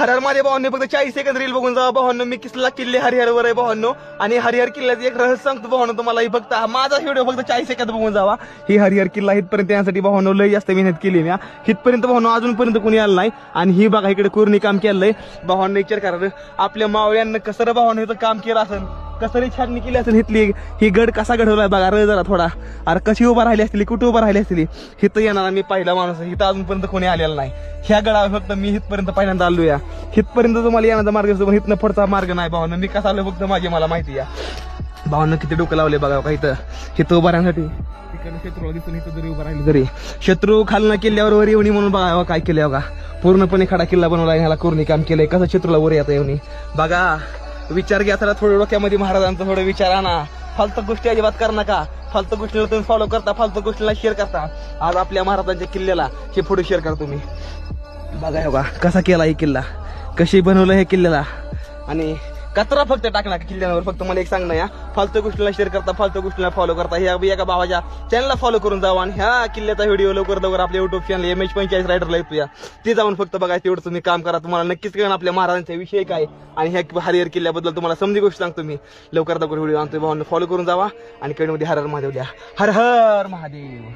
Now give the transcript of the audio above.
हरिहर मध्ये भावांनो फक्त 40 सेकंद रील बघून जावा भावांनो. मी किसला किल्ले हरिहरवर आहे भावांनो. आणि हरिहर किल्ल्याचं एक रहस्य सांगतो भावांनो तुम्हाला. ही फक्त माझा व्हिडिओ फक्त 40 सेकंद बघून जावा. ही हरिहर किल्ला इथपर्यंत येण्यासाठी भावांनो लय जास्त मेहनत केली मी. इथपर्यंत भावांनो अजूनपर्यंत कोणी आलं नाही. आणि ही बघा इकडे कोरणी काम केलंय भावांनो. विचार करा आपल्या मावळ्यांना कसं रे भावांनो इथं काम केलं असेल, कसं रे छाटणी केली असेल इथली. ही गड कसा घडवलाय बघा रे जरा थोडा. अरे कशी उभा राहिली असतील, कुठे उभा राहिली असतील. इथं येणार मी पहिला माणूस. इथं अजूनपर्यंत कोणी आलेला नाही. ह्या गडावर फक्त मी इथपर्यंत पहिल्यांदा आलो या. इथपर्यंत तुम्हाला येण्याचा मार्ग असतो पण इथनं पुढचा मार्ग नाही भावांनो. मी कसा आलो फक्त माझी मला माहिती या. भावांनो किती डोकं लावले बघा का इथं उभा राहण्यासाठी. तिकडे शत्रूला दिसून इथं जरी उभा राहिली तरी शत्रू खालना किल्ल्यावर वर येऊनी म्हणून बघा काय केलं बघा. पूर्णपणे खडा किल्ला बनवला. ह्याला कोरणी काम केलंय. कसं शत्रूला वर येता येऊनी बघा. विचार घ्या जरा थोडं डोक्यामध्ये महाराजांचं थोडं विचार आणा. फालतू गोष्टी अजिबात करू नका. फालतू गोष्टीला तुम्ही फॉलो करता, फालतू गोष्टीला शेअर करता. आज आपल्या महाराजांच्या किल्ल्याला हे पुढे शेअर करा तुम्ही. बघा हे बघा कसा केला हे किल्ला, कशी बनवलं हे किल्ल्याला. आणि कचरा फक्त टाकणार किल्ल्यावर. फक्त मला एक सांगणं या, फालतू गोष्टीला शेअर करता, फालतू गोष्टीला फॉलो करता. ह्या एका भावाच्या चॅनलला फॉलो करून जावा. आणि ह्या किल्ल्याचा व्हिडिओ लवकर आपल्या युट्यूब चॅनल MH45 रायडरला येतो या. ते जाऊन फक्त बघा. तेवढं तुम्ही काम करा. तुम्हाला नक्कीच कळेल आपल्या महाराजांचा विषय काय. आणि ह्या हरिहर किल्ल्याबद्दल तुम्हाला समजी गोष्ट सांगतो मी. लवकर व्हिडिओ आणतोय भावांनो. फॉलो करून जावा आणि कमेंटमध्ये हर हर महादेव द्या. हर हर महादेव.